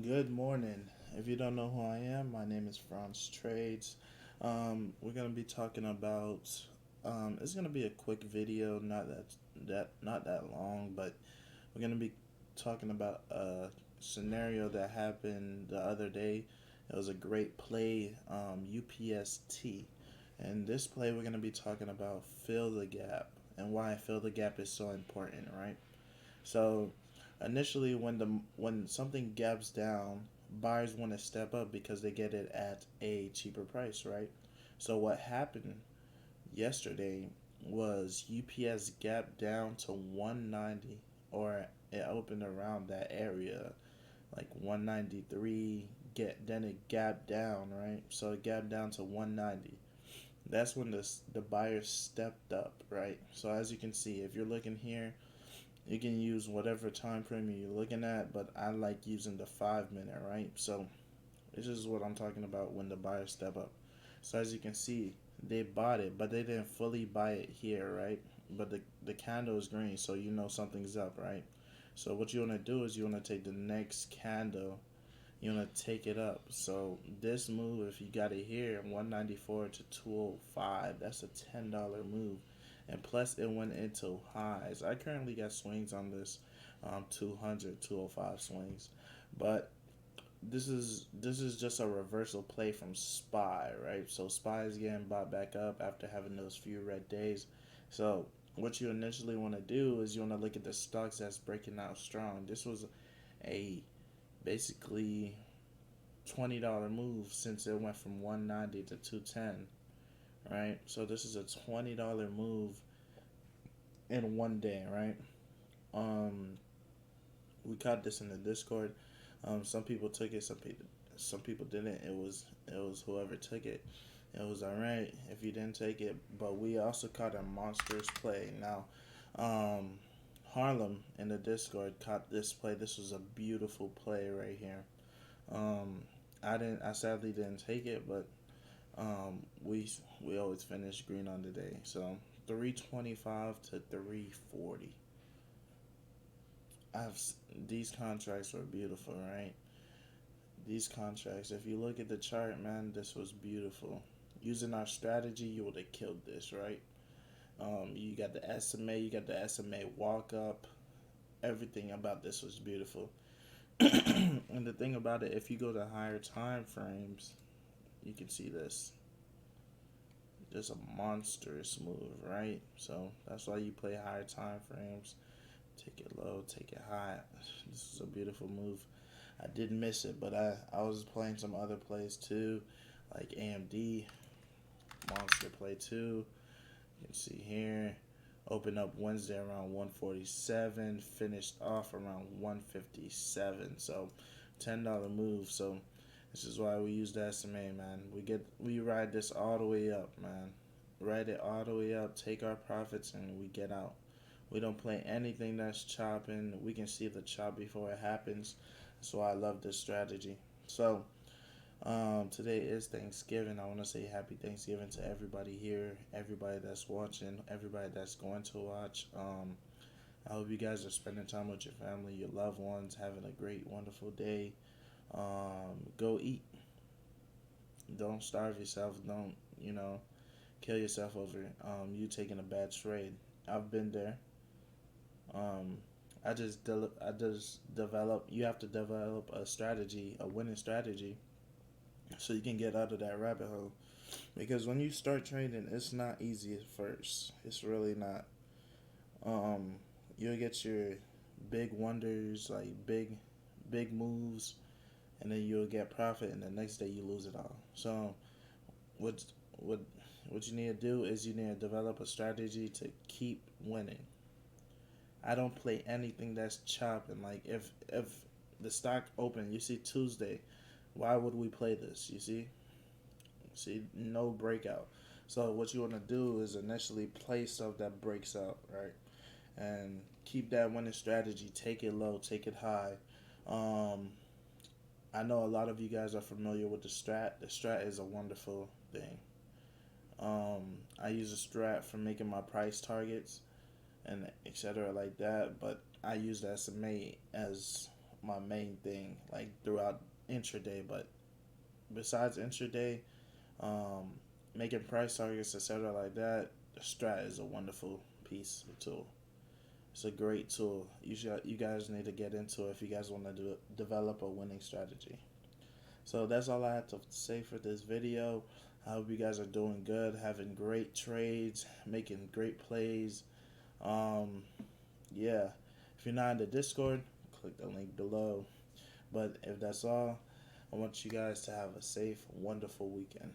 Good morning. If you don't know who I am, my name is Franz Trades. We're gonna be talking about. It's gonna be a quick video, not that long, but we're gonna be talking about a scenario that happened the other day. It was a great play, UPST, and this play we're gonna be talking about fill the gap and why fill the gap is so important, right? So initially, when something gaps down, buyers want to step up because they get it at a cheaper price, right? So what happened yesterday was UPS gapped down to 190, or it opened around that area, like 193. Then it gapped down, right? So it gapped down to 190. That's when the buyers stepped up, right? So as you can see, if you're looking here, you can use whatever time frame you're looking at, but I like using the 5 minute, right? So this is what I'm talking about when the buyers step up. So as you can see, they bought it, but they didn't fully buy it here, right? But the candle is green, so you know something's up, right? So what you want to do is you want to take the next candle, you want to take it up. So this move, if you got it here, 194 to 205, that's a $10 move. And plus it went into highs. I currently got swings on this 200, 205 swings. But this is just a reversal play from SPY, right? So SPY is getting bought back up after having those few red days. So what you initially want to do is you want to look at the stocks that's breaking out strong. This was a basically $20 move since it went from 190 to 210, right? So this is a $20 move in one day, right? Um, we caught this in the Discord. Some people took it, some people didn't. It was whoever took it. It was alright if you didn't take it, but we also caught a monstrous play. Now, um, Harlem in the Discord caught this play. This was a beautiful play right here. Um, I sadly didn't take it, but we always finish green on the day. So 325 to 340. I've these contracts were beautiful, right? These contracts. If you look at the chart, man, this was beautiful. Using our strategy, you would have killed this, right? You got the SMA, you got the SMA walk up. Everything about this was beautiful. And the thing about it, if you go to higher time frames, you can see this. Just a monstrous move, right? So that's why you play higher time frames. Take it low, take it high. This is a beautiful move. I did miss it, but I was playing some other plays too, like AMD monster play too. You can see here, opened up Wednesday around 147, finished off around 157. So $10 move. So this is why we use the SMA, man. We ride this all the way up, man. Ride it all the way up, take our profits, and we get out. We don't play anything that's chopping. We can see the chop before it happens. That's why I love this strategy. So today is Thanksgiving. I want to say happy Thanksgiving to everybody here, everybody that's watching, everybody that's going to watch. I hope you guys are spending time with your family, your loved ones, having a great, wonderful day. Go eat. Don't starve yourself. Don't kill yourself over you taking a bad trade. I've been there. Um, I just develop. You have to develop a strategy, a winning strategy, so you can get out of that rabbit hole. Because when you start trading, it's not easy at first. It's really not. Um, you'll get your big wonders, like big moves, and then you'll get profit, and the next day you lose it all. So what what what you need to do is you need to develop a strategy to keep winning. I don't play anything that's chopping. Like if the stock open, you see Tuesday, why would we play this? You see no breakout. So what you want to do is initially play stuff that breaks out, right? And keep that winning strategy. Take it low, take it high. Um, I know a lot of you guys are familiar with the strat. The strat is a wonderful thing. I use a strat for making my price targets and etc. like that. But I use the SMA as my main thing like throughout intraday. But besides intraday, um, making price targets, etc., like that, the strat is a wonderful piece of tool. It's a great tool. You guys need to get into it if you guys want to develop a winning strategy. So that's all I have to say for this video. I hope you guys are doing good, having great trades, making great plays. Um, yeah. If you're not in the Discord, click the link below. But if that's all, I want you guys to have a safe, wonderful weekend.